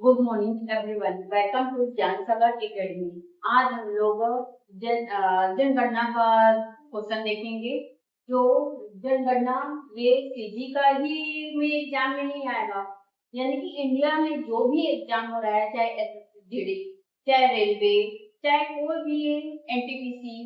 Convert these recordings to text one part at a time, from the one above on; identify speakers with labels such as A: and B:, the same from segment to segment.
A: Good morning everyone, welcome to Gyan Sagar academy. आज हम लोग जनगणना का क्वेश्चन देखेंगे। जो जनगणना ये सीजी का ही में एग्जाम में नहीं आएगा, यानी कि इंडिया में जो भी एग्जाम हो रहा है, चाहे एसएससी, चाहे रेलवे, चाहे कोई भी एनटीपीसी,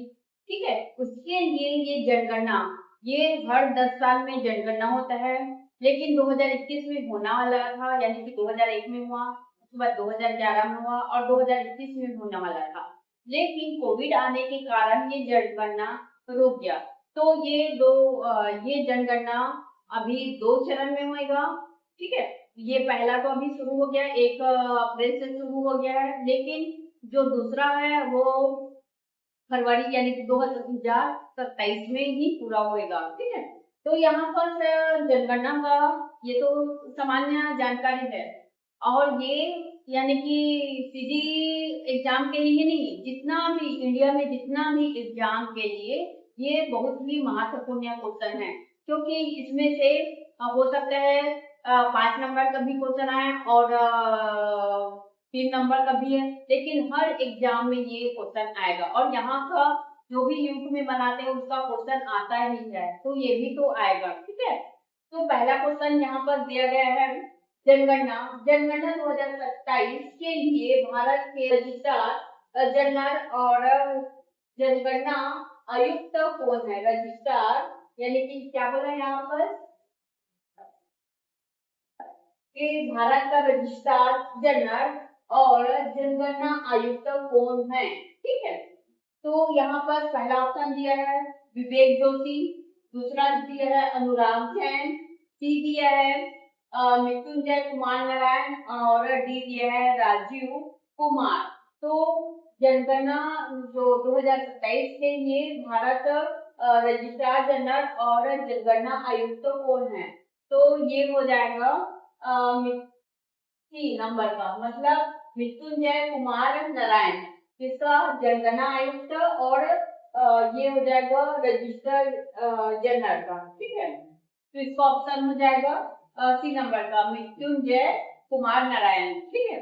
A: ठीक है, उसके लिए ये जनगणना, ये हर 10 साल में जनगणना होता है। लेकिन 2021 में होना वाला था, यानी कि 2001 में हुआ, उसके बाद 2011 में हुआ और 2021 में होने वाला था। लेकिन कोविड आने के कारण ये जनगणना रुक गया। तो ये जनगणना अभी 2 चरण में होएगा। ठीक है, ये पहला तो अभी शुरू हो गया, 1 अप्रैल से शुरू हो गया है, लेकिन जो दूसरा है वो फरवरी यानी कि 2027 में ही पूरा होएगा। ठीक है, तो यहाँ पर जनगणना का ये तो सामान्य जानकारी है, और ये यानी कि सीधी एग्जाम के लिए नहीं, जितना भी इंडिया में जितना भी एग्जाम के लिए ये बहुत ही महत्वपूर्ण क्वेश्चन है, क्योंकि इसमें से हो सकता है 5 नंबर का भी क्वेश्चन आए और 3 नंबर का भी है, लेकिन हर एग्जाम में ये क्वेश्चन आएगा और यहाँ का जो भी यूट्यूब में बनाते हैं उसका क्वेश्चन आता ही है, तो ये भी तो आएगा। ठीक है, तो पहला क्वेश्चन यहाँ पर दिया गया है, जनगणना जनगणना 2027 के लिए भारत के रजिस्ट्रार जनरल और जनगणना आयुक्त कौन है? रजिस्ट्रार यानी कि क्या बोला है यहाँ पर कि भारत का रजिस्ट्रार जनरल और जनगणना आयुक्त कौन है? ठीक है, तो यहाँ पर पहला ऑप्शन दिया है विवेक जोशी, दूसरा दिया है अनुराग जैन, सी दिया है मृत्युंजय कुमार नारायण और डी दिया है राजीव कुमार। तो जनगणना जो 2027 के लिए भारत रजिस्ट्रार जनरल और जनगणना आयुक्त कौन है? तो ये हो जाएगा सी नंबर का, मतलब मृत्युंजय कुमार नारायण, जिसका जनगणना आयुक्त और ये हो जाएगा रजिस्टर जनरल का। ठीक है, तो इसका ऑप्शन हो जाएगा सी नंबर का, मृत्युंजय कुमार नारायण। ठीक है,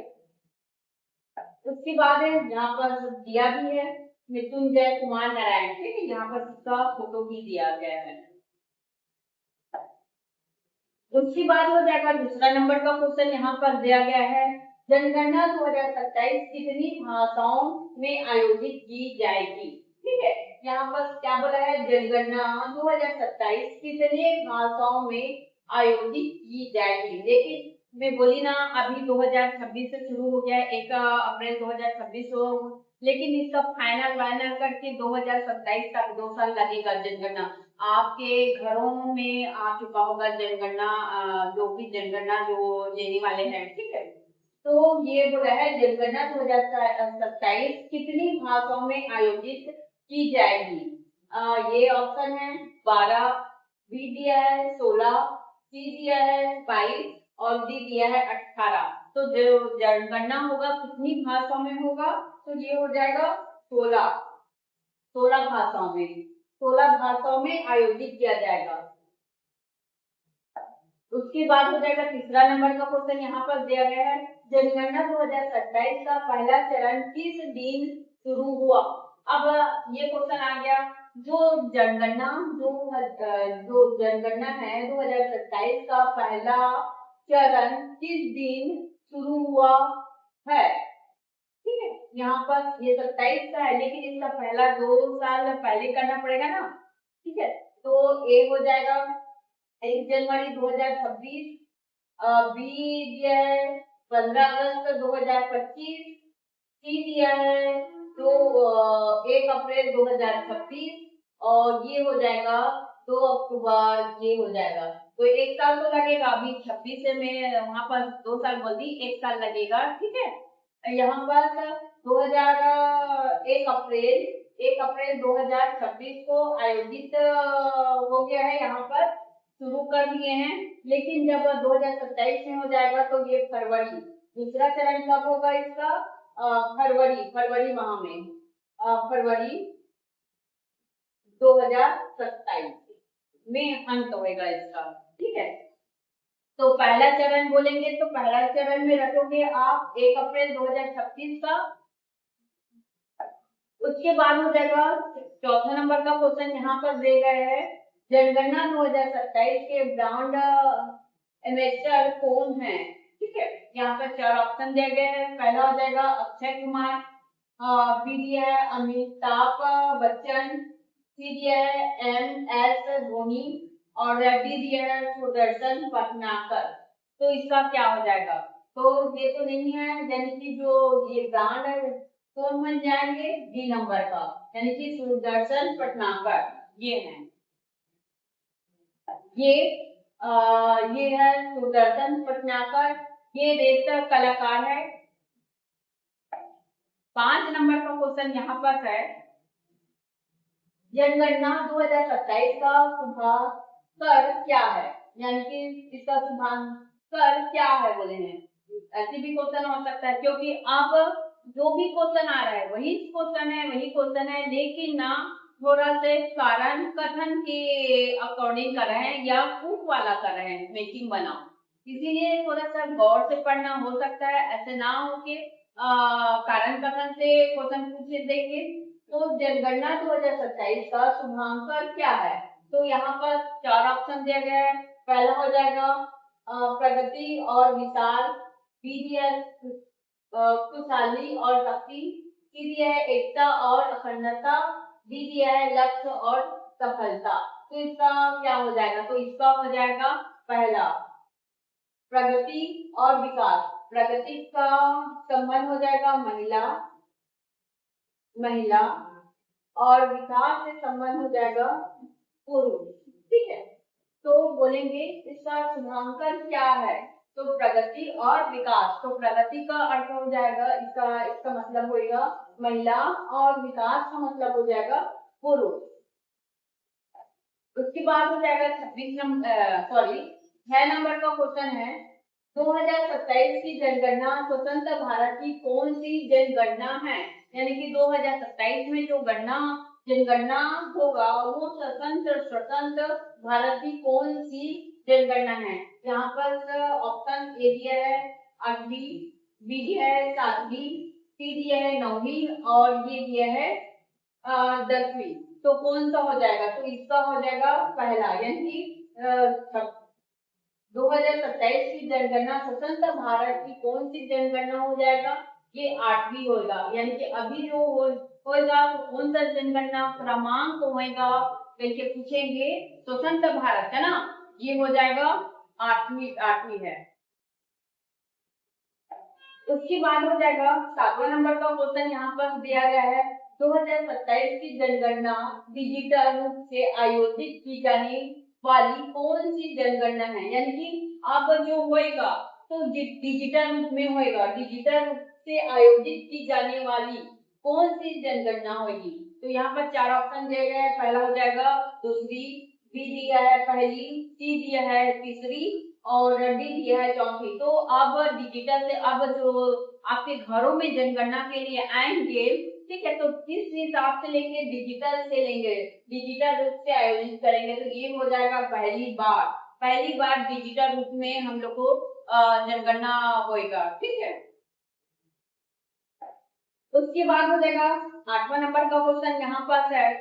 A: उसके बाद है यहाँ पर दिया भी है मृत्युंजय कुमार नारायण। ठीक है, यहाँ पर इसका फोटो भी दिया गया है। उसके बाद हो जाएगा दूसरा नंबर का क्वेश्चन, यहाँ पर दिया गया है जनगणना 2027 कितनी भाषाओं में आयोजित की जाएगी? ठीक है, यहाँ पर क्या बोला है, जनगणना 2027 कितने भाषाओं में आयोजित की जाएगी। लेकिन मैं बोली ना, अभी 2026 से शुरू हो गया, 1 अप्रैल 2026 हो, लेकिन इसका फाइनल करके 2027 तक 2 साल लगेगा। जनगणना आपके घरों में आ चुका होगा, जनगणना जो भी जनगणना जो लेने वाले हैं। ठीक है, तो ये बोला है जनगणना 2027 कितनी भाषाओं में आयोजित की जाएगी? ये ऑप्शन है 12, बी दिया है 16, सी दिया है 22 और डी दिया है 18। तो जो जनगणना होगा कितनी भाषाओं में होगा? तो ये हो जाएगा 16, 16 भाषाओं में, 16 भाषाओं में आयोजित किया जाएगा। उसके बाद हो जाएगा तीसरा नंबर का क्वेश्चन, यहाँ पर दिया गया है जनगणना 2027 का पहला चरण किस दिन शुरू हुआ? अब ये क्वेश्चन आ गया, जो जनगणना जो जनगणना है 2027 का पहला चरण किस दिन शुरू हुआ है? ठीक है, यहाँ पर ये 27 का है, लेकिन इसका पहला 2 साल पहले करना पड़ेगा ना। ठीक है, तो ए हो जाएगा 1 जनवरी 2026, बी दिया है 15 अगस्त 2025, सी दिया है तो 1 अप्रैल 2026 और ये हो जाएगा 2 अक्टूबर। ये हो जाएगा, तो 1 साल तो लगेगा। अभी 26 से मैं वहां पर 2 साल बोल दी, 1 साल लगेगा। ठीक है, यहाँ पर 1 अप्रैल 2026 को आयोजित हो गया है, यहाँ पर शुरू कर दिए हैं। लेकिन जब 2027 में हो जाएगा तो ये फरवरी, दूसरा चरण कब होगा इसका? फरवरी माह में, फरवरी 2027 में अंत होगा इसका। ठीक है, तो पहला चरण बोलेंगे तो पहला चरण में रखोगे आप 1 अप्रैल 2036 का। उसके बाद हो जाएगा चौथा नंबर का क्वेश्चन यहाँ पर दे गए है, जनगणना 2027 के ब्रांड एम्बेसडर कौन है। ठीक है, यहाँ पर 4 ऑप्शन दिए गए हैं। पहला हो जाएगा अक्षय कुमार, बी दिया है अमिताभ बच्चन, सी दिया है MS धोनी और डी दिया है सुदर्शन पटनाकर। तो इसका क्या हो जाएगा, तो ये तो नहीं है, यानी कि जो ये ब्रांड है कौन बन जाएंगे, डी नंबर का, यानी कि सुदर्शन पटनाकर ये है। ये है सुदर्शन पटनाकर, ये देश का कलाकार है। 5 नंबर का क्वेश्चन यहाँ पर है, जनगणना 2027 का शुभाकर क्या है, यानी कि इसका शुभाकर क्या है बोले हैं। ऐसे भी क्वेश्चन हो सकता है, क्योंकि अब जो भी क्वेश्चन आ रहा है वही क्वेश्चन है, लेकिन ना थोड़ा से कारण कथन के अकॉर्डिंग कर रहे हैं या प्रूफ वाला कर रहे हैं, मैचिंग बनाओ, इसीलिए थोड़ा सा गौर से पढ़ना हो सकता है। ऐसे ना हो के कारण कथन से क्वेश्चन पूछ देंगे। तो जनगणना 2027 का शुभांकर क्या है, तो यहाँ पर 4 ऑप्शन दिया गया है। पहला हो जाएगा प्रगति और विशाल, बी दिया खुशहाली और शक्ति, सी दिया है एकता और अखंडता, डी दिया है लक्ष्य और सफलता। तो इसका क्या हो जाएगा, तो इसका हो जाएगा पहला प्रगति और विकास। प्रगति का संबंध हो जाएगा महिला और विकास से संबंध हो जाएगा पुरुष। ठीक है, तो बोलेंगे इसका शुभांकर क्या है, तो प्रगति और विकास। तो प्रगति का अर्थ हो जाएगा इसका मतलब होगा महिला और विकास का मतलब हो जाएगा पुरुष। उसके बाद हो जाएगा 6 नंबर का क्वेश्चन है, 2027 की जनगणना स्वतंत्र भारत की कौन सी जनगणना है, यानी कि 2027 में जो जनगणना होगा वो स्वतंत्र भारत की कौन सी जनगणना है। यहाँ पर ऑप्शन ए दिया है 8वीं, बी दिया है 7वीं, सी दिया है 9वीं और ये दिया है 10वीं। तो कौन सा हो जाएगा, तो इसका हो जाएगा पहला, यानी 2027 की जनगणना स्वतंत्र भारत की कौन सी जनगणना हो जाएगा, ये 8वीं होगा, यानी कि अभी जो होगा कौन सा जनगणना क्रमांक होगा करके पूछेंगे, स्वतंत्र भारत है ना, ये हो जाएगा 8वीं है। उसके बाद हो जाएगा 7वें नंबर का क्वेश्चन यहाँ पर दिया गया है, 2027 की जनगणना डिजिटल रूप से आयोजित की जाने वाली कौन सी जनगणना है, यानी कि अब जो होएगा तो डिजिटल रूप में होएगा, डिजिटल रूप से आयोजित की जाने वाली कौन सी जनगणना होगी। तो यहाँ पर 4 ऑप्शन दिए गए हैं। पहला हो जाएगा दूसरी, बी दिया है पहली, सी दिया है तीसरी और डी दिया है चौथी। तो अब डिजिटल से अब जो आपके घरों में जनगणना के लिए आएंगे, ठीक है, तो किस हिसाब से लेंगे, डिजिटल से लेंगे, डिजिटल रूप से आयोजित करेंगे। तो ये हो जाएगा पहली बार डिजिटल रूप में हम लोग को जनगणना होएगा। ठीक है, उसके बाद हो जाएगा 8वां नंबर का क्वेश्चन यहाँ पर है,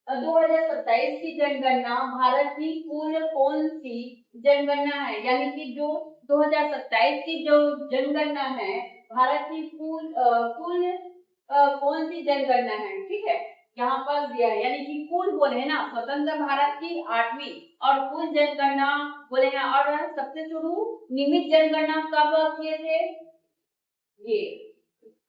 A: 2027 की जनगणना भारत की कुल कौन सी जनगणना है, यानी कि जो 2027 की जो जनगणना है भारत की कुल कौन सी जनगणना है। ठीक है, यहाँ पर दिया है, यानी कि कुल बोले है ना, स्वतंत्र भारत की 8वीं और कुल जनगणना बोले हैं। और सबसे शुरू नियमित जनगणना कब किए थे, ये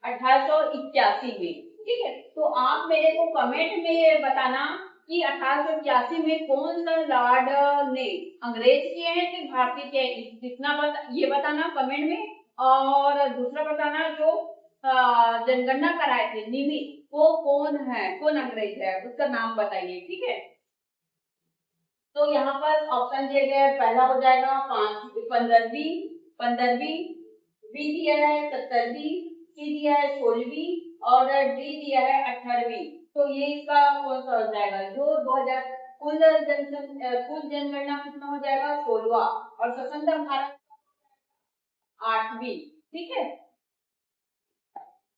A: 1881 में। ठीक है, तो आप मेरे को कमेंट में बताना कि 1881 में कौन सा लॉर्ड ने अंग्रेज किए हैं कि भारतीय किए हैं, इतना ये बताना कमेंट में। और दूसरा बताना जो जनगणना कराए थे निमित, वो कौन है, कौन अंग्रेज है, उसका नाम बताइए। ठीक है, तो यहाँ पर ऑप्शन दिए गए, पहला हो जाएगा 15वीं, बी दिया है 17वीं, सी दिया है 16वीं और डी दिया है 18वीं। तो ये इसका कौन सा हो जाएगा, जो 2000 कुल जनगणना कितना हो जाएगा 16वां और स्वतंत्र भारत 8वीं, ठीक है।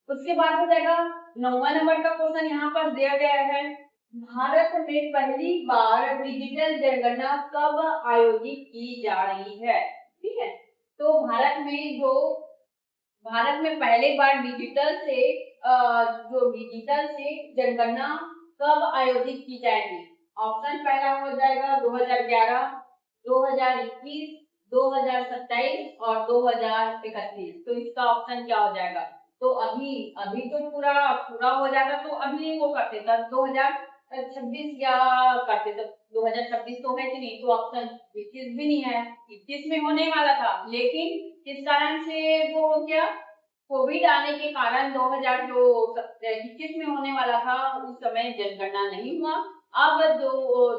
A: उसके बाद हो जाएगा 9वां नंबर का क्वेश्चन यहाँ पर दिया गया है, भारत में पहली बार डिजिटल जनगणना कब आयोजित की जा रही है, ठीक है। तो भारत में पहली बार डिजिटल से जनगणना कब आयोजित की जाएगी। ऑप्शन पहला हो जाएगा 2011, 2021, 2027 और 2031। तो इसका ऑप्शन क्या हो जाएगा। तो अभी तो पूरा हो जाता तो अभी वो करते था 2026 या करते थे। 2026 तो है कि नहीं, तो ऑप्शन 21 भी नहीं है। 21 में होने वाला था, लेकिन किस कारण से वो हो गया, कोविड आने के कारण 2021 में होने वाला था, उस समय जनगणना नहीं हुआ। अब जो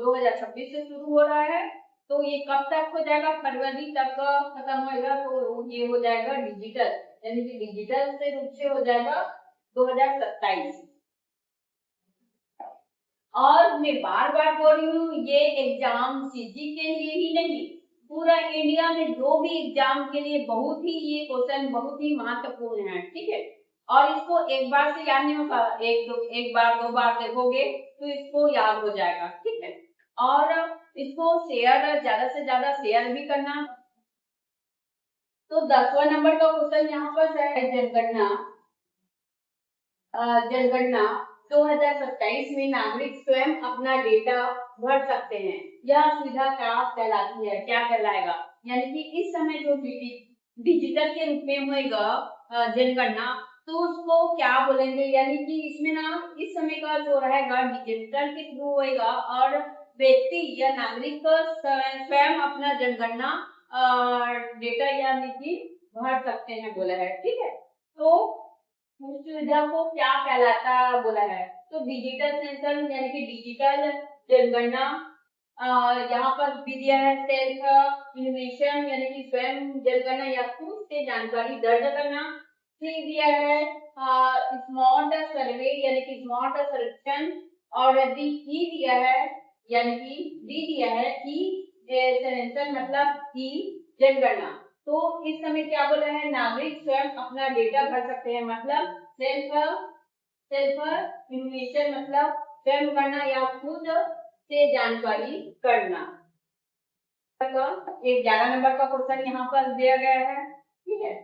A: 2026 से शुरू हो रहा है, तो ये कब तक हो जाएगा, फरवरी तक खत्म होगा। तो ये हो जाएगा डिजिटल, यानी कि डिजिटल से रूप से हो जाएगा 2027। और मैं बार बार बोल रही हूँ, ये एग्जाम सीजी के लिए ही नहीं, पूरा इंडिया में जो भी एग्जाम के लिए ये क्वेश्चन बहुत ही महत्वपूर्ण है, ठीक है। और इसको एक बार से याद नहीं होगा, एक बार 2 बार देखोगे तो इसको याद हो जाएगा, ठीक है। और इसको ज्यादा से ज्यादा शेयर भी करना। तो 10वां नंबर का क्वेश्चन यहाँ पर है, जनगणना 2027 में नागरिक स्वयं अपना डेटा भर सकते हैं, यह सुविधा क्या कहलाती है, क्या कहलाएगा। यानी कि इस समय जो डिजिटल के रूप में होएगा जनगणना, तो उसको क्या बोलेंगे। यानी कि इसमें ना इस समय का जो रहेगा डिजिटल के थ्रू होएगा, और व्यक्ति या नागरिक स्वयं अपना जनगणना डेटा यानी कि भर सकते हैं बोला है, ठीक है। तो उस सुविधा को क्या कहलाता बोला है। तो डिजिटल सेंसस यानी कि डिजिटल जनगणना, यहाँ पर भी दिया है सेल्फ इन्फॉर्मेशन यानी कि स्वयं जनगणना या खुद से जानकारी दर्ज करना। फिर दिया है स्मार्ट सर्वे यानी कि स्मार्ट सर्वेक्षण, और डी दिया है, यानी कि डी दिया है ई सेंसस मतलब ई जनगणना। तो इस समय क्या बोल रहे हैं, नागरिक स्वयं अपना डेटा भर सकते हैं, मतलब सेल्फ इन्फॉर्मेशन मतलब स्वयं करना या खुद से जानकारी करना। 11 नंबर का क्वेश्चन यहाँ पर दिया गया है, ठीक है।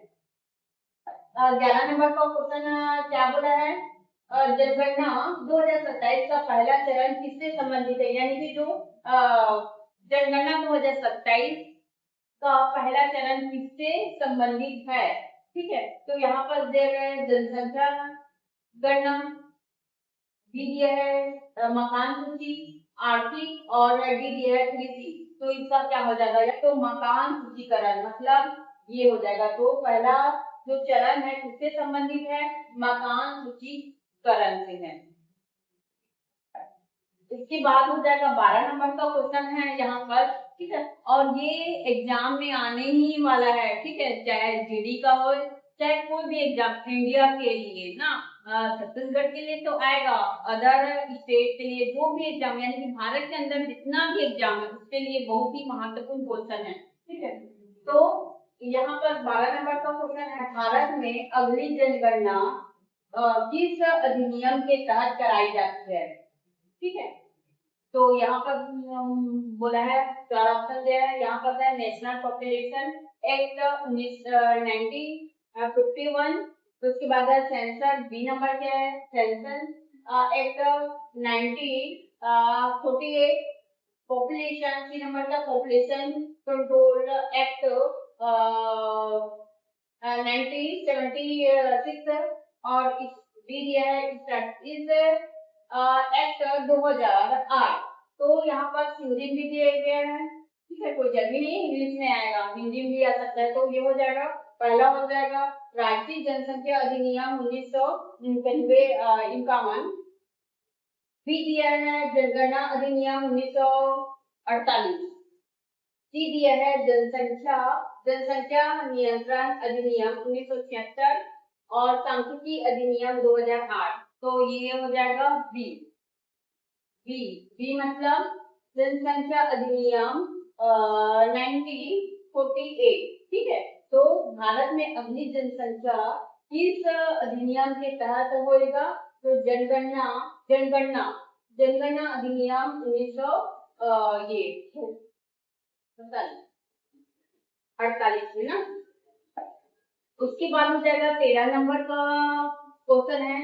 A: 11 नंबर का क्वेश्चन क्या बोला है, जनगणना 2027 का पहला चरण किससे संबंधित है। यानी कि जो जनगणना 2027 का पहला चरण किससे संबंधित है, ठीक है। तो यहाँ पर दिया गया है जनसंख्या गणना, बी दिया है मकान सूची, आर्थिक, और डी दिया है कृषि। तो इसका क्या हो जाएगा, तो मकान सूचीकरण मतलब ये हो जाएगा। तो पहला जो चरण है किससे संबंधित है, मकान सूचीकरण से है। इसके बाद हो जाएगा 12 नंबर का क्वेश्चन है यहाँ पर, ठीक है। और ये एग्जाम में आने ही वाला है, ठीक है, चाहे जीडी का हो चाहे कोई भी एग्जाम इंडिया के लिए ना, छत्तीसगढ़ के लिए तो आएगा, अदर स्टेट के लिए जो भी एग्जाम यानी कि भारत के अंदर जितना भी एग्जाम है उसके लिए बहुत ही महत्वपूर्ण क्वेश्चन है, ठीक है। तो यहाँ पर 12 नंबर का क्वेश्चन है, भारत में अगली जनगणना किस अधिनियम के तहत कराई जाती है, ठीक है। तो यहाँ पर बोला है, चार ऑप्शन दिया है यहाँ पर है, नेशनल पॉपुलेशन एक्ट 1951। तो उसके बाद है सेंसस, बी नंबर क्या है, census act 1948। Population, C number का पॉपुलेशन कंट्रोल एक्ट 1976, और डी दिया है इस एक्ट 2008। तो यहाँ पर हिंदी भी दिया गया है, ठीक है, कोई जल्दी नहीं इंग्लिश में आएगा, हिंदी में भी आ सकता है। तो ये हो जाएगा, पहला हो जाएगा राष्ट्रीय जनसंख्या अधिनियम 1951। बी दिया है जनगणना अधिनियम 1948। सी दिया है जनसंख्या नियंत्रण अधिनियम 1976 और सांख्यिकी अधिनियम 2008। तो ये हो जाएगा बी। बी मतलब जनसंख्या अधिनियम 1948, ठीक है। तो भारत में अगली जनसंख्या किस अधिनियम के तहत होएगा? तो जनगणना जनगणना जनगणना अधिनियम 1900 ये 48 में ना। उसके बाद हो जाएगा 13 नंबर का क्वेश्चन है,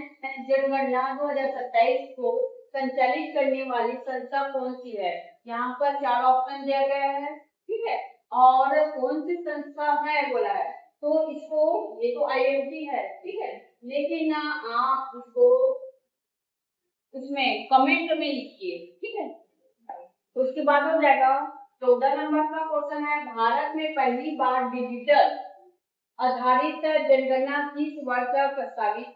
A: जनगणना 2027 को संचालित करने वाली संस्था कौन सी है? यहाँ पर 4 ऑप्शन दिया गया है, ठीक है, और कौन सी संस्था है बोला है, तो इसको ये तो आईएमपी है, ठीक है, लेकिन आप इसको उसमें कमेंट में लिखिए, ठीक है। उसके बाद हो जाएगा 14 नंबर का क्वेश्चन है, भारत में पहली बार डिजिटल आधारित जनगणना किस वर्ष प्रस्तावित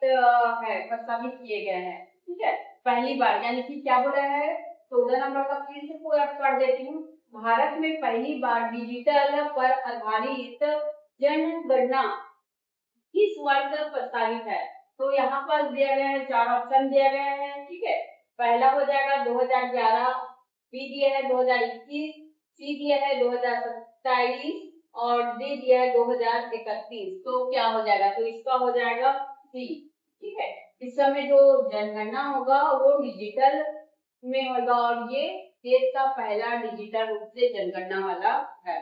A: किए गए हैं, ठीक है, पहली बार, यानी कि क्या बोला है 14 नंबर का फिर से पूरा कर देती हूँ। भारत में पहली बार डिजिटल पर आधारित जनगणना किस वर्ष प्रस्तावित है? तो यहाँ पर दिया गया है 4 ऑप्शन दिया गया है, ठीक है, पहला हो जाएगा 2011, बी दिया है 2021, सी दिया है 2027 और डी दिया है 2031। तो क्या हो जाएगा? तो इसका हो जाएगा सी, ठीक है। इस समय जो जनगणना होगा वो डिजिटल में होगा और ये देश का पहला डिजिटल रूप से जनगणना वाला है।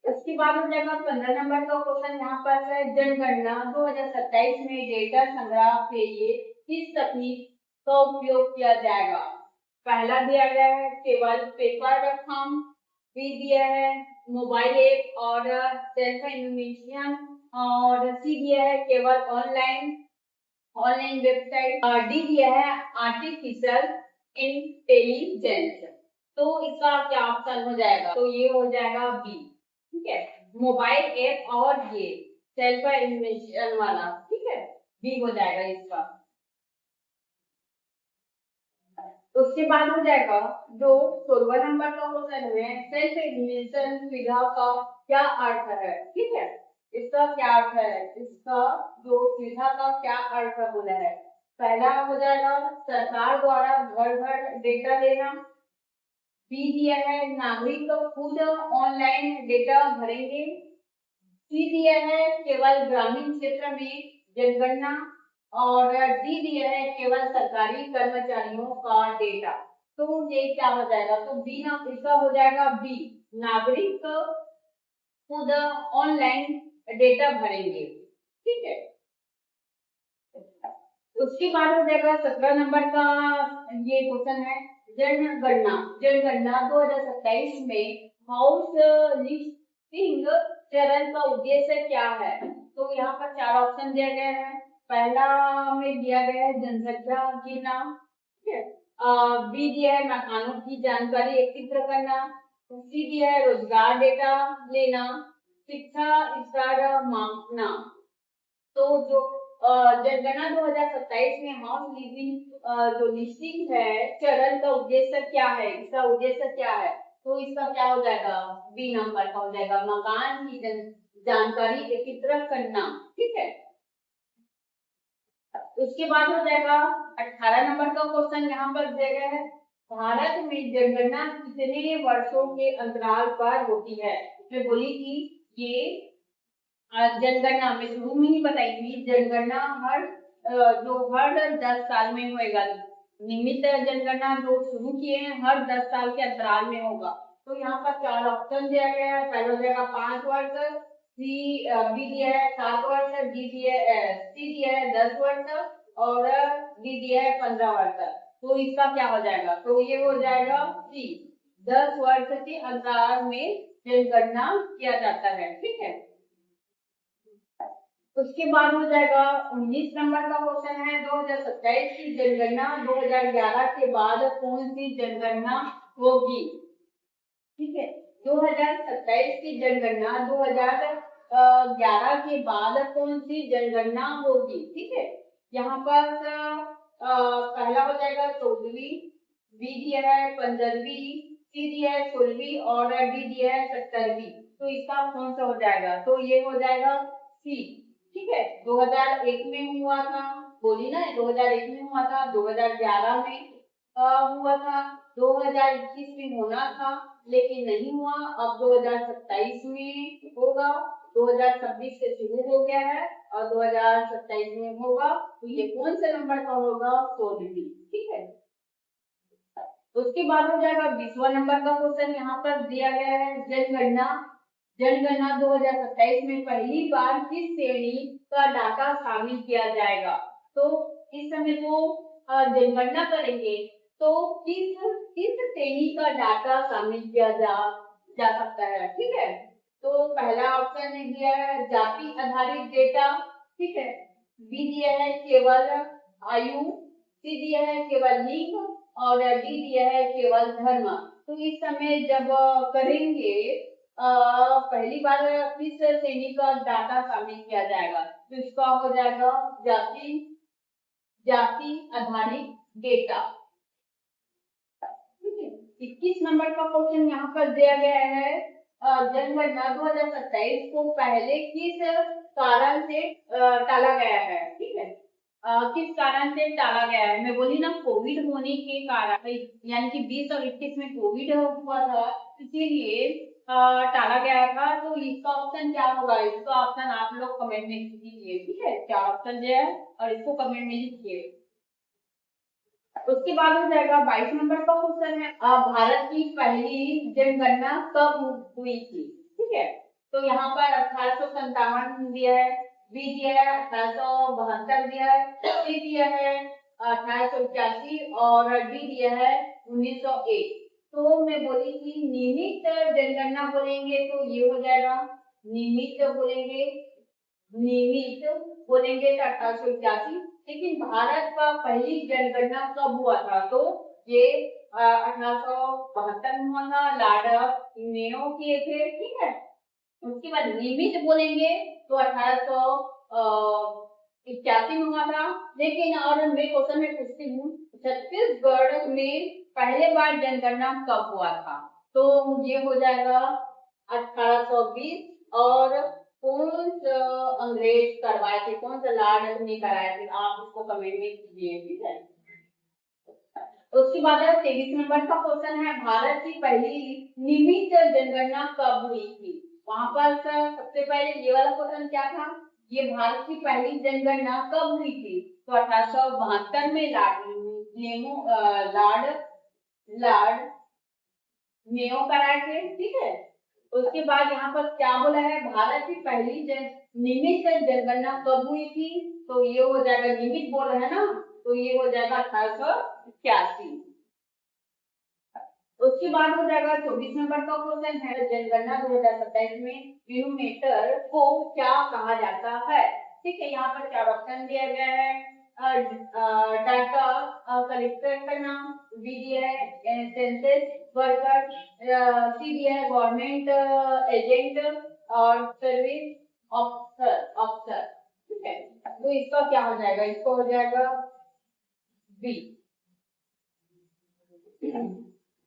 A: उसके बाद हो जाएगा 15 नंबर का क्वेश्चन, यहाँ पर है जनगणना 2027 में डेटा संग्रह के लिए किस तकनीक का उपयोग किया जाएगा? पहला दिया गया है केवल पेपर फॉर्म, बी दिया है मोबाइल ऐप और सेल्फ इन्फॉर्मेशन, और सी दिया है केवल ऑनलाइन वेबसाइट, और डी दिया है आर्टिफिशियल इंटेलिजेंस। तो इसका क्या ऑप्शन हो जाएगा? तो ये हो जाएगा बी, ठीक है, मोबाइल ऐप और ये सेल्फ इन्फॉर्मेशन वाला, ठीक है, बी हो जाएगा इसका। उसके बाद हो जाएगा जो 16 नंबर का क्वेश्चन है, सेल्फ इन्फॉर्मेशन सुविधा का क्या अर्थ है, ठीक है, इसका क्या अर्थ है, इसका जो सुविधा का क्या अर्थ बोला है, पहला हो जाएगा सरकार द्वारा घर घर डेटा लेना, बी दिया है नागरिक खुद ऑनलाइन डेटा भरेंगे, सी दिया है केवल ग्रामीण क्षेत्र में जनगणना, और डी दिया है केवल सरकारी कर्मचारियों का डेटा। तो ये क्या हो जाएगा? तो बी ना, इसका हो जाएगा बी, नागरिक खुद ऑनलाइन डेटा भरेंगे, ठीक है। उसके बाद हो जाएगा 17 नंबर का ये क्वेश्चन है, जनगणना 2027 में हाउस लिस्टिंग चरण का उद्देश्य क्या है? तो यहाँ पर 4 ऑप्शन दिया गया है, पहला में दिया गया है जनसंख्या गिनना, ठीक है, बी दिया है मकानों की जानकारी एकत्र करना, सी दिया है रोजगार डेटा लेना, शिक्षा स्तर मापना। तो जो जनगणना 2027 में हाउस लिविंग जो लिस्टिंग है चरण का उद्देश्य क्या है, इसका उद्देश्य क्या है? तो इसका क्या हो जाएगा? बी नंबर का हो जाएगा, मकान की जानकारी एकत्र करना, ठीक है। उसके बाद हो जाएगा 18 नंबर का क्वेश्चन, यहाँ पर दिया गया है भारत में जनगणना कितने वर्षों के अंतराल पर होती है? मैं बोली कि ये जनगणना में शुरू में ही बताई थी, जनगणना हर 10 साल में होएगा, नियमित जनगणना जो शुरू किए हैं हर 10 साल के अंतराल में होगा। तो यहाँ पर 4 ऑप्शन दिया गया है, पहला हो जाएगा 5 वर्ष, सी बी दिया है 7 वर्ष, डी दिया है सी दिया है 10 वर्ष और डी दिया है 15 वर्ष। तो इसका क्या हो जाएगा? तो ये हो जाएगा सी, 10 वर्ष के अंतराल में जनगणना किया जाता है, ठीक है। उसके बाद हो जाएगा 19 नंबर का क्वेश्चन है, 2027 की जनगणना 2011 के बाद कौन सी जनगणना होगी, ठीक है, 2027 की जनगणना 2011 के बाद कौन सी जनगणना होगी, ठीक है। यहाँ पर पहला हो जाएगा 14वीं, बी दिया है 15वीं, सी दिया है 16वीं और डी दिया है 17वीं। तो इसका कौन सा हो जाएगा? तो ये हो जाएगा सी, ठीक है, 2001 में हुआ था, बोली ना 2001 में हुआ था, 2011 में हुआ था 2021 में होना था लेकिन नहीं हुआ, अब 2027 में होगा। 2026 से शुरू हो गया है और 2027 में होगा। तो ये कौन से नंबर का होगा? 16। ठीक है, उसके बाद हो जाएगा 20वां नंबर का क्वेश्चन। यहाँ पर दिया गया है जनगणना। जनगणना 2027 में पहली बार किस श्रेणी का डाटा शामिल किया जाएगा? तो इस समय जो जनगणना करेंगे तो किस श्रेणी का डाटा शामिल किया जा सकता है? ठीक है, तो पहला ऑप्शन ने दिया है जाति आधारित डेटा। ठीक है, बी दिया है केवल आयु, सी दिया है केवल लिंग और डी दिया है केवल धर्म। तो इस समय जब करेंगे पहली बार किस श्रेणी का डाटा शामिल किया जाएगा, तो इसका हो जाएगा जाति आधारित डेटा। 21 नंबर का क्वेश्चन यहाँ पर दिया गया है जनगणना 2027 को पहले किस कारण से टाला गया है? ठीक है, किस कारण से टाला गया है? मैं बोली ना कोविड होने के कारण, यानी कि 20 और 21 में कोविड हुआ था, इसीलिए टाला गया था। तो इसका ऑप्शन क्या होगा? इसका ऑप्शन आप लोग कमेंट में कीजिए। ठीक है, क्या ऑप्शन जो है और इसको कमेंट में लिखिए। उसके बाद हो जाएगा 22 नंबर का क्वेश्चन है भारत की पहली जनगणना कब हुई थी? ठीक है, तो यहाँ पर 1857 दिया है, बी दिया है 1872 दिया है, सी दिया है 1881 और डी दिया है 1901। तो मैं बोली कि नियमित जनगणना बोलेंगे तो ये हो जाएगा नियमित बोलेंगे तो 1881। लेकिन भारत का पहली जनगणना कब हुआ था? तो ये 1872 में हुआ था, लॉर्ड मेयो किए थे। ठीक है, उसके बाद नियमित बोलेंगे तो 1881 में हुआ था। लेकिन और मैं क्वेश्चन में पूछती हूँ छत्तीसगढ़ में पहले बार जनगणना कब हुआ था? तो ये हो जाएगा 1820। और कौन सा अंग्रेज करवाए थे, कौन सा लॉर्ड ने कराए थे, आप इसको कमेंट में कीजिए। ठीक है, उसके बाद 23 नंबर का क्वेश्चन है भारत की पहली नियमित जनगणना कब हुई थी? वहां पर सबसे पहले ये वाला क्वेश्चन क्या था, ये भारत की पहली जनगणना कब हुई थी? तो 1872 में लॉर्ड मेयो कराए थे। ठीक है, उसके बाद यहाँ पर क्या बोला है, भारत की पहली नियमित जनगणना कब हुई थी? तो ये हो जाएगा नियमित बोल रहे हैं ना, तो ये हो जाएगा 1881। उसके बाद हो जाएगा 24 नंबर का क्वेश्चन है जनगणना 2027 में यूनिमीटर को क्या कहा जाता है? ठीक है, यहाँ पर चार ऑप्शन दिया गया है डाटा कलेक्टर करना, बी दिया है सेंसस वर्कर, सी दिया है गवर्नमेंट एजेंट और सर्विस ऑफिसर। ठीक है, तो इसका क्या हो जाएगा? इसको हो जाएगा बी।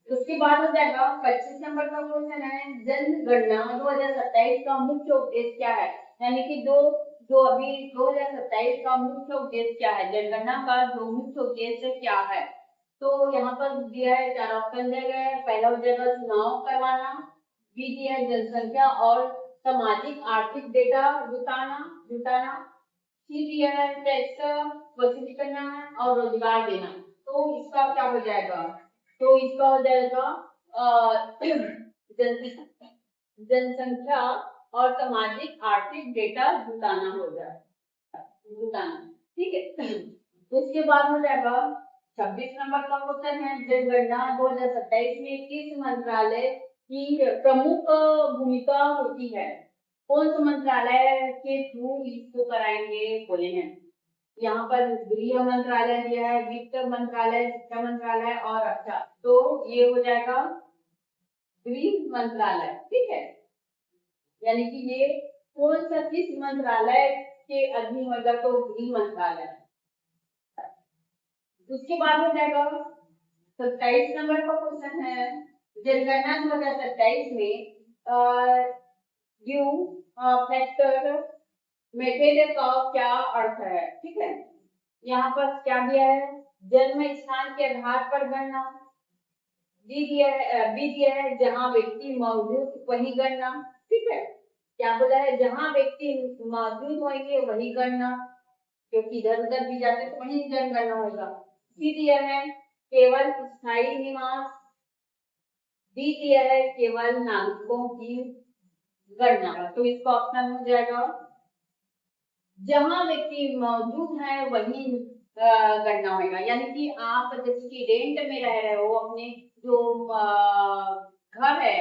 A: उसके बाद हो जाएगा 25 नंबर का क्वेश्चन है जनगणना 2027 का मुख्य उद्देश्य क्या है? यानी कि जो अभी 2027 का मुख्य उद्देश्य क्या है, जनगणना का जो मुख्य उद्देश्य क्या है? तो यहाँ पर दिया है चार ऑप्शन दिए गए हैं। पहला हो जाएगा चुनाव करवाना, बी दिया है जनसंख्या और सामाजिक आर्थिक डेटा जुटाना, सी दिया है टैक्स वसूल करना और रोजगार देना। तो इसका क्या हो जाएगा? तो इसका हो जाएगा जनसंख्या और सामाजिक आर्थिक डेटा जुटाना हो जाएगा। ठीक है, उसके बाद हो जाएगा 26 नंबर का क्वेश्चन है जनगणना 2027 में किस मंत्रालय की प्रमुख भूमिका होती है? कौन सा मंत्रालय के थ्रू इसको कराएंगे बोले हैं? यहाँ पर गृह मंत्रालय दिया है, वित्त मंत्रालय, शिक्षा मंत्रालय और रक्षा। तो ये हो जाएगा गृह मंत्रालय। ठीक है, यानी कि ये कौन सा किस मंत्रालय के अधीन होगा? तो गृह मंत्रालय। उसके बाद हो जाएगा 27 नंबर का क्वेश्चन है जनगणना 2027 में यू फैक्टर मेथड का क्या अर्थ है? ठीक है, यहाँ पर क्या दिया है, जन्म स्थान के आधार पर गणना, बी दिया है जहाँ व्यक्ति मौजूद वही गणना, ठीक है। क्या बोला है, जहाँ व्यक्ति मौजूद होंगे वही गणना, क्योंकि इधर उधर भी जाते तो वही जनगणना होगा। सी दिया है केवल स्थायी निवास, डी दिया है केवल नागरिकों की गणना। तो इसका ऑप्शन हो जाएगा जहां व्यक्ति मौजूद है वही गणना होगा। यानी कि आप जैसे रेंट में रह रहे हो, अपने जो घर है,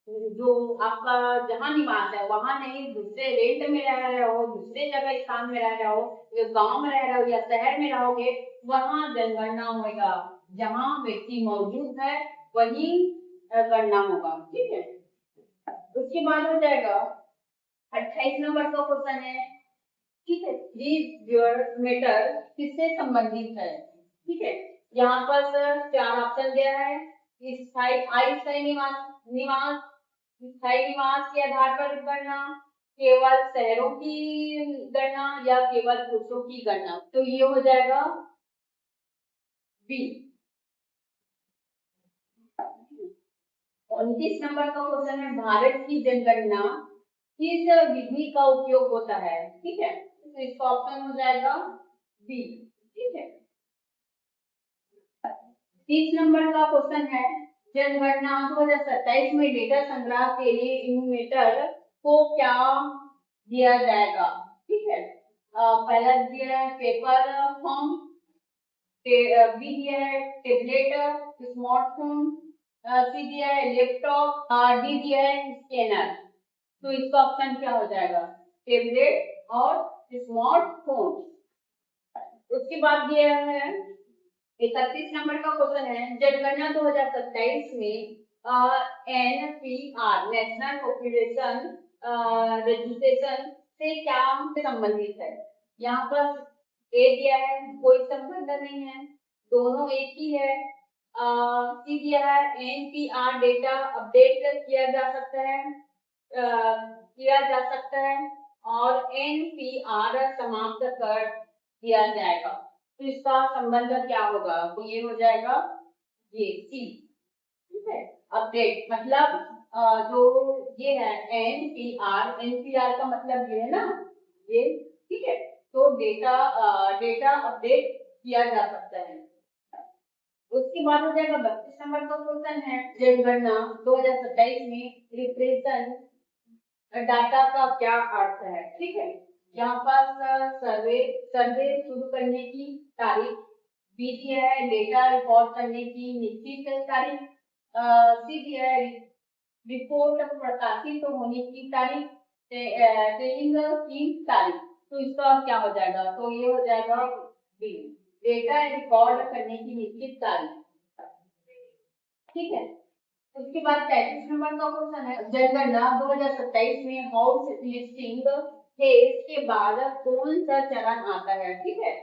A: जो आपका जहाँ निवास है वहां नहीं, दूसरे रेंट में रह रहे हो, दूसरे जगह स्थान में रह रहे हो, गांव में रह रहे हो या शहर में रहोगे, वहां जनगणना होगा। जहां व्यक्ति मौजूद है वही गणना होगा, ठीक है। उसके बाद हो जाएगा 28 नंबर का क्वेश्चन है, ठीक है, दिस योर मैटर किससे संबंधित है, ठीक है। यहाँ पर 4 ऑप्शन दिया है, स्थायी निवास, स्थायी निवास के आधार पर गणना, केवल शहरों की गणना या केवल पुरुषों की गणना। तो ये हो जाएगा बी। 29 नंबर का क्वेश्चन है, भारत की जनगणना किस विधि का उपयोग होता है, ठीक है। तो इसका ऑप्शन हो जाएगा बी, ठीक है। 30 नंबर का क्वेश्चन है, जनगणना 2027 में डेटा संग्रह के लिए इन्यूमरेटर को क्या दिया जाएगा, ठीक है। पहला दिया है पेपर फॉर्म, बी दिया है टेबलेट स्मार्टफोन, सी दिया है लैपटॉप, डी दिया है स्कैनर। तो इसका ऑप्शन क्या हो जाएगा, टेबलेट और स्मार्टफोन। उसके बाद दिया है 31 नंबर का क्वेश्चन है, जनगणना 2027 में NPR नेशनल पॉपुलेशन रजिस्ट्रेशन से क्या संबंधित है। यहाँ पर ए दिया है कोई संबंध नहीं है, दोनों एक ही है। सी दिया है NPR डेटा अपडेट किया जा सकता है, और NPR समाप्त कर दिया जाएगा। तो इसका संबंध क्या होगा, तो ये हो जाएगा ये सी, ठीक है। अपडेट मतलब जो ये है एनपीआर का मतलब ये है ना, ये, ठीक है। तो डेटा अपडेट किया जा सकता है। उसके बाद हो जाएगा 32 नंबर का क्वेश्चन है, जनगणना 2027 में रिप्रेजेंट डाटा का क्या अर्थ है, ठीक है। यहाँ पर सर्वे शुरू करने की तारीख, बी दिया है डेटा रिकॉर्ड करने की निश्चित तारीख, सी दिया है रिपोर्ट प्रकाशित होने की तारीख, ट्रेनिंग की तारीख। तो इसका क्या हो जाएगा, तो ये हो जाएगा बी, डेटा रिकॉर्ड करने की निश्चित तारीख, ठीक है। उसके बाद 33 नंबर का क्वेश्चन है, जनगणना 2027 में हाउस लिस्टिंग फेज के बाद कौन सा चरण आता है, ठीक है।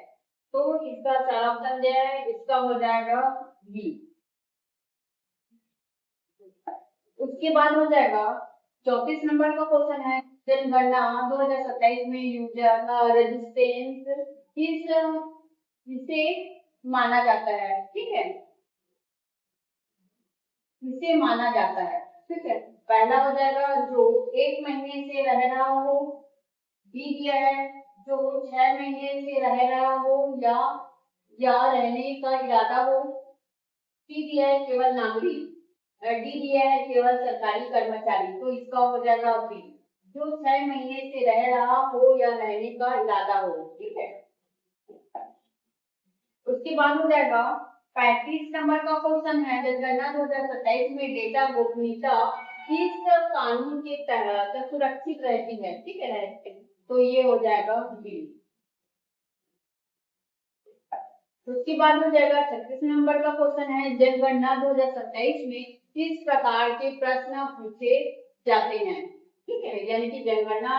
A: तो इसका 4 ऑप्शन दिया है, इसका हो जाएगा बी। उसके बाद हो जाएगा 34 नंबर का क्वेश्चन है, जनगणना 2027 में यूजर रजिस्ट्रेंस किसे माना जाता है, ठीक है, इसे माना जाता है, ठीक है। पहला हो जाएगा जो 1 महीने से रह रहा हो, बी दिया है जो 6 महीने से रह रहा हो या रहने का इरादा हो, सी दिया है केवल नागरिक, डी दिया है केवल सरकारी कर्मचारी। तो इसका हो जाएगा बी, जो 6 महीने से रह रहा हो या रहने का इरादा हो, ठीक है। उसके बाद हो जाएगा 35 नंबर का क्वेश्चन है, जनगणना 2027 में डेटा गोपनीयता किस कानून के तहत सुरक्षित रहती है, ठीक है। तो ये हो जाएगा बी। उसके बाद हो जाएगा 36 नंबर का क्वेश्चन है, जनगणना 2027 में किस प्रकार के प्रश्न पूछे जाते हैं, ठीक है। यानी कि जनगणना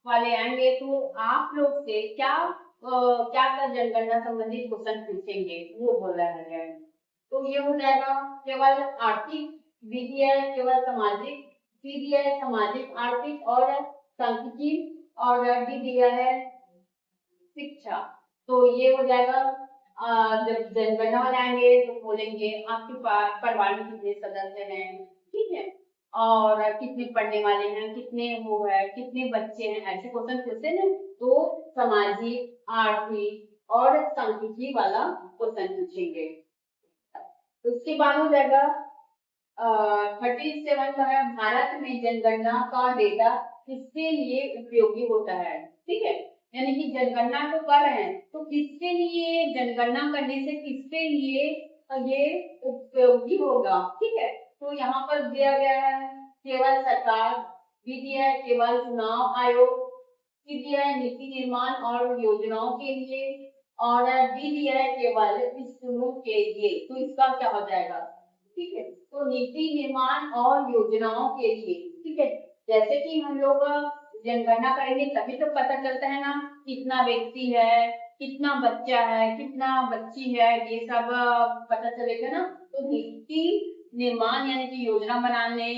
A: वाले आएंगे तो आप लोग से क्या जनगणना संबंधित क्वेश्चन पूछेंगे, वो बोल रहा है। तो ये हो जाएगा केवल आर्थिक, बी दिया है केवल सामाजिक, सी दिया है सामाजिक आर्थिक और सांख्यिकी, और डी दिया है शिक्षा। तो ये हो जाएगा जब जनगणना वाले आएंगे तो बोलेंगे आपके परिवार में कितने सदस्य हैं, ठीक है, और कितने पढ़ने वाले हैं, कितने वो है, कितने बच्चे हैं, ऐसे क्वेश्चन पूछते हैं। तो सामाजिक, आर्थिक और सांख्यिकी वाला क्वेश्चन पूछेंगे। उसके बाद हो जाएगा 37 का है, भारत में जनगणना का डेटा किसके लिए उपयोगी होता है, ठीक है, यानी कि जनगणना तो कर रहे हैं तो किसके लिए, जनगणना करने से किसके लिए ये उपयोगी होगा, ठीक है। तो यहाँ पर दिया गया है केवल सरकार, भी दिया है केवल चुनाव आयोग, सी दिया है नीति निर्माण और योजनाओं के लिए, और डी दिया है केवल स्कूलों के लिए। तो इसका क्या हो जाएगा, ठीक है, तो नीति निर्माण और योजनाओं के लिए, ठीक है। जैसे कि हम लोग जनगणना करेंगे तभी तो पता चलता है ना कितना व्यक्ति है, कितना बच्चा है, कितना बच्ची है, ये सब पता चलेगा ना। तो नीति निर्माण यानी कि योजना बनाने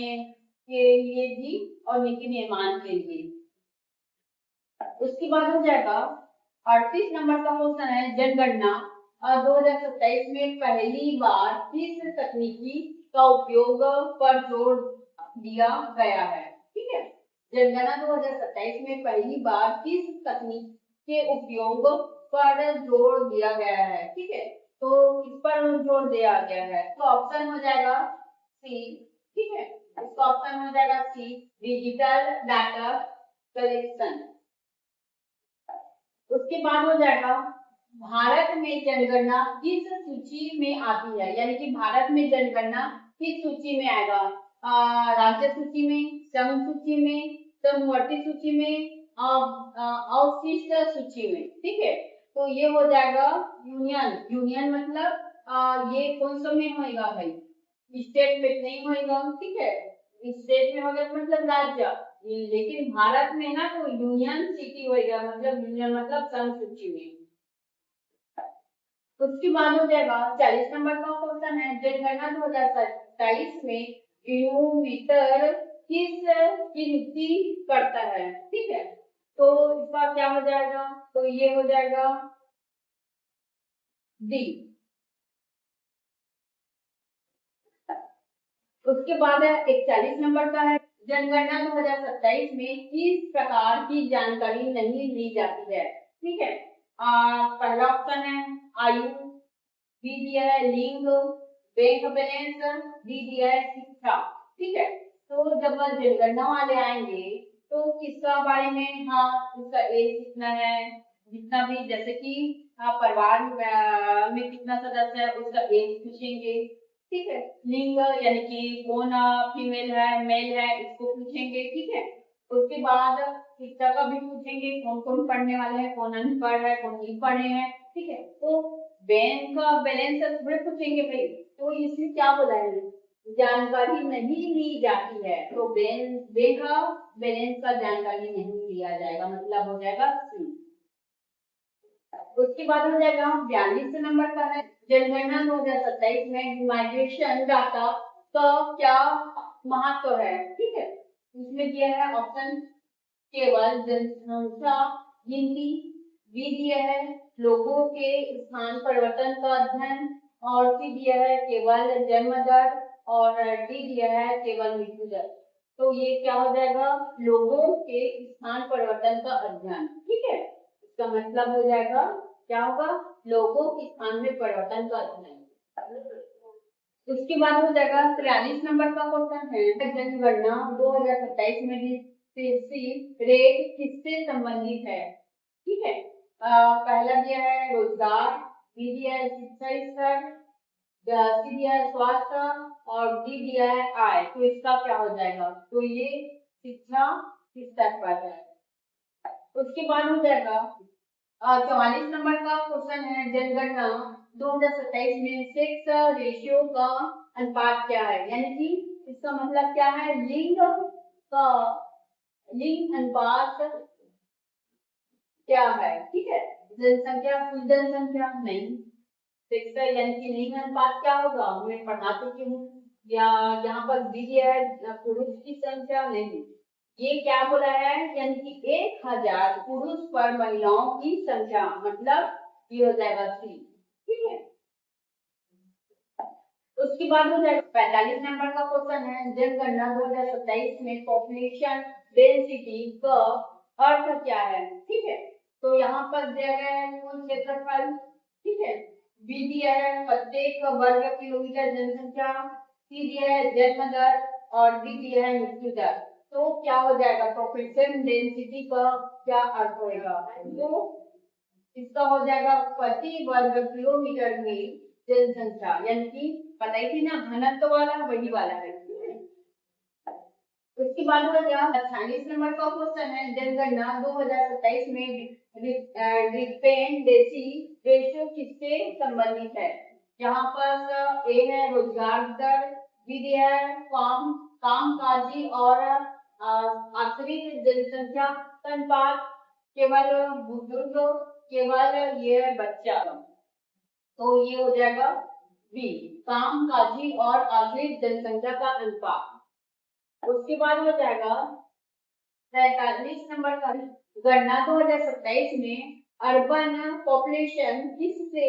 A: के लिए भी और नीति निर्माण के लिए। उसके बाद हो जाएगा 38 नंबर का क्वेश्चन है, जनगणना 2027 में पहली बार किस तकनीकी का उपयोग पर जोर दिया गया है, ठीक है। जनगणना 2027 में पहली बार किस तकनीक के उपयोग पर जोर दिया गया है, ठीक है। तो इस पर जोर दिया गया है, तो ऑप्शन हो जाएगा सी, ठीक है, इसका ऑप्शन हो जाएगा सी, डिजिटल डाटा कलेक्शन। उसके बाद हो जाएगा भारत में जनगणना किस सूची में आती है, यानी कि भारत में जनगणना किस सूची में आएगा, राज्य सूची में, संघ सूची में, समवर्ती सूची में, अवशिष्ट सूची में, ठीक है। तो ये हो जाएगा यूनियन, यूनियन मतलब ये कौन सा में होएगा भाई, स्टेट में नहीं होएगा, ठीक है, स्टेट में होगा मतलब राज्य, लेकिन भारत में ना तो यूनियन सिटी होएगा, मतलब यूनियन मतलब संघ सूची में। उसके बाद हो जाएगा 40 नंबर का क्वेश्चन है, जनगणना 2027 में किलोमीटर किस की नियुक्ति करता है, ठीक है। तो इसका क्या हो जाएगा, तो ये हो जाएगा डी। उसके बाद है 41 नंबर का है, जनगणना 2027 में किस प्रकार की जानकारी नहीं ली जाती है, ठीक है। पहला ऑप्शन है आयु, बी दिया है लिंग, बैंक बैलेंस, डी दिया है शिक्षा, ठीक है। तो जब जनगणना वाले आएंगे तो किसका बारे में, हाँ उसका एज कितना है, जितना भी जैसे कि परिवार में कितना सदस्य है उसका एज पूछेंगे, ठीक है। लिंग यानी कि कौन फीमेल है मेल है इसको पूछेंगे, ठीक है। उसके बाद शिक्षा का भी पूछेंगे, कौन कौन पढ़ने वाले हैं, कौन अनपढ़ है, कौन नहीं पढ़े हैं, ठीक है। तो बैंक बैलेंस थोड़े पूछेंगे भाई, तो इसमें क्या बोला है, जानकारी नहीं ली जाती है, तो बैंक बैलेंस का जानकारी नहीं लिया जाएगा, मतलब हो जाएगा सी। उसके बाद हो जाएगा 42 नंबर का है, जनगणना 2027 में माइग्रेशन डाटा का क्या महत्व है, ठीक है। इसमें दिया है ऑप्शन केवल जनसंख्या गिनती, बी दिया है लोगों के स्थान परिवर्तन का अध्ययन, और सी दिया है केवल जन्म दर, और डी दिया है केवल मृत्यु दर। तो ये क्या हो जाएगा, लोगों के स्थान परिवर्तन का अध्ययन, ठीक है। इसका मतलब हो जाएगा क्या होगा, लोगों के स्थान में परिवर्तन का अध्ययन। उसके बाद हो जाएगा 43 नंबर का क्वेश्चन है, जनगणना 2027 में रेट किससे संबंधित है, ठीक है। पहला दिया है रोजगार, बी दिया है शिक्षा स्तर, सी दिया है स्वास्थ्य, और डी दिया है आय। तो इसका क्या हो जाएगा, तो ये शिक्षा स्तर पर है। उसके बाद हो जाएगा 44 नंबर का क्वेश्चन है, जनगणना 2027 में सेक्स रेशियो का अनुपात क्या है, यानी कि इसका मतलब क्या है, का लिंग अनुपात क्या है, ठीक है। जनसंख्या कुल जनसंख्या नहीं, सेक्स यानी कि लिंग अनुपात क्या होगा, मैं पढ़ा चुकी हूँ, या यहाँ पर दी है पुरुष की संख्या नहीं, ये क्या बोला है, यानी कि 1000 पुरुष पर महिलाओं की संख्या, मतलब ये हो जाएगा सी। ठीक है। उसके बाद हो जाएगा 45 नंबर का क्वेश्चन है, जनगणना 2027 में पॉपुलेशन डेंसिटी का अर्थ क्या है। ठीक है, तो यहाँ पर दिया गया है कुल क्षेत्रफल, ठीक है, बी दिया है प्रत्येक वर्ग किलोमीटर जनसंख्या, सी दिया है जन्म दर और डी दिया है मृत्यु दर। तो क्या हो जाएगा, पॉपुलेशन डेंसिटी का क्या अर्थ होगा, तो इसका हो जाएगा प्रति वर्ग किलोमीटर में जनसंख्या, यानी कि पता ही थी ना घनत्व वाला वही वाला है। उसके बाद हो गया 48 नंबर का क्वेश्चन है, जनगणना 2027 में डिपेंडेंसी रेशियो किससे संबंधित है। यहाँ पर ए है रोजगार दर, बी है कामकाजी और आश्रित जनसंख्या का अनुपात, केवल बुजुर्ग, केवल ये बच्चा, तो ये हो जाएगा बी कामकाजी और आश्रित जनसंख्या का अनुपात। उसके बाद हो जाएगा 43 नंबर का, गणना 2027 में अर्बन पॉपुलेशन किससे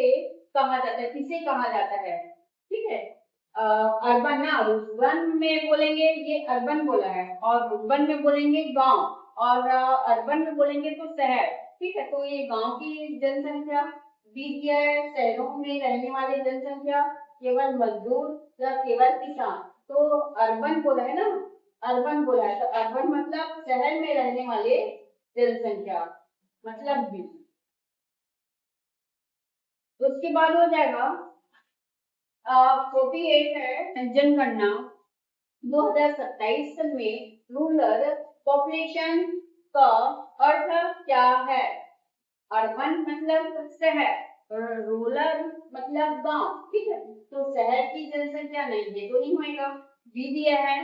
A: कहा जाता है, किसे कहा जाता है। ठीक है, अर्बन ना रुर्बन में बोलेंगे ये अर्बन बोला है, और रुर्बन में बोलेंगे गांव, और अर्बन में बोलेंगे तो शहर। ठीक है, तो ये गांव की जनसंख्या, बी दिया है शहरों में रहने वाली जनसंख्या, केवल मजदूर या केवल किसान। तो अर्बन बोला है ना, अर्बन बोला है, तो अर्बन मतलब शहर में रहने वाले जनसंख्या, मतलब बी। उसके बाद हो जाएगा 48 है, जनगणना 2027 में रूरल पॉपुलेशन का अर्थ क्या है। अर्बन मतलब शहर, रूरल मतलब गांव। ठीक है, तो शहर की जनसंख्या नहीं है तो नहीं होएगा। बी दिया है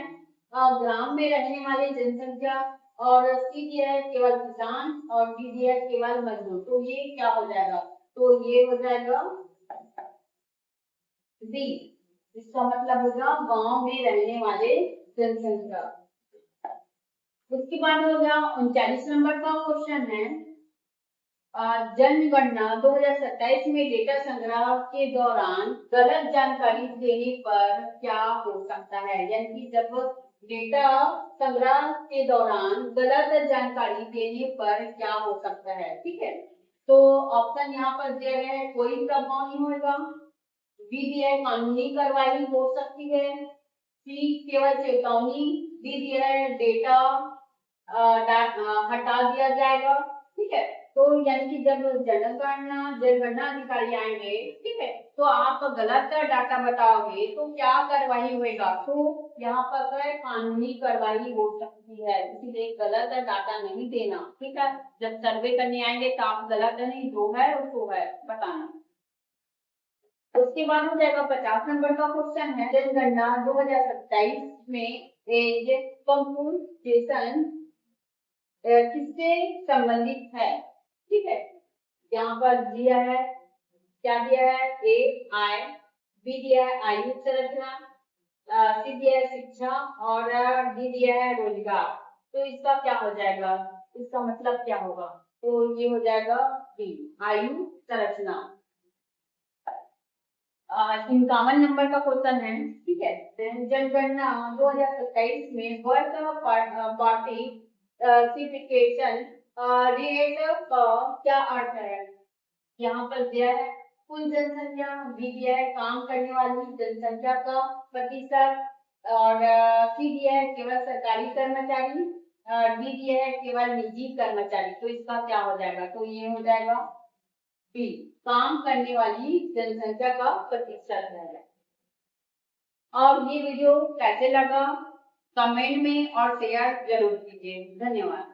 A: ग्राम में रहने वाली जनसंख्या, और सी दिया है केवल किसान, और डी दिया है केवल मजदूर। तो ये क्या हो जाएगा, तो ये हो जाएगा बी, इसका मतलब होगा गांव में रहने वाले जनसंख्या। उसके बाद हो गया 39 नंबर का क्वेश्चन है, जनगणना 2027 में डेटा संग्रह के दौरान गलत जानकारी देने पर क्या हो सकता है। यानी कि जब डेटा संग्रह के दौरान गलत जानकारी देने पर क्या हो सकता है। ठीक है, तो ऑप्शन यहाँ पर दिया गया है कोई प्रभाव नहीं होगा, बी दिया है कानूनी कार्रवाई हो सकती है, सी केवल चेतावनी, डी दिया है डेटा हटा दिया जाएगा। ठीक है, तो यानी कि जब जनगणना अधिकारी आएंगे, ठीक है, तो आप गलत डाटा बताओगे तो क्या कार्रवाई होगा, तो यहाँ पर कानूनी कार्रवाई हो सकती है, इसीलिए गलत डाटा नहीं देना। ठीक है, जब सर्वे करने आएंगे तो आप गलत नहीं, जो है उसको है बताना। उसके बाद हो जाएगा 50 नंबर का क्वेश्चन है, जनगणना 2027 में एज कंप्यूटेशन किससे संबंधित है। ठीक है, यहाँ पर दिया है, क्या दिया है, ए आय, बी दिया है आयु संरचना, सी दिया है शिक्षा, और डी दिया है रोजगार। तो इसका क्या हो जाएगा, इसका मतलब क्या होगा, तो ये हो जाएगा बी आयु संरचना। 51 नंबर का क्वेश्चन है। ठीक है, जनगणना 2027 में बर्थ पार्टिसिपेशन रेट का क्या अर्थ है। यहाँ पर दिया है कुल जनसंख्या, बी दिया है काम करने वाली जनसंख्या का प्रतिशत, और सी दिया है केवल सरकारी कर्मचारी, डी दिया है केवल निजी कर्मचारी। तो इसका क्या हो जाएगा, तो ये हो जाएगा बी काम करने वाली जनसंख्या का प्रतिशत है। और ये वीडियो कैसे लगा कमेंट में और शेयर जरूर कीजिए। धन्यवाद।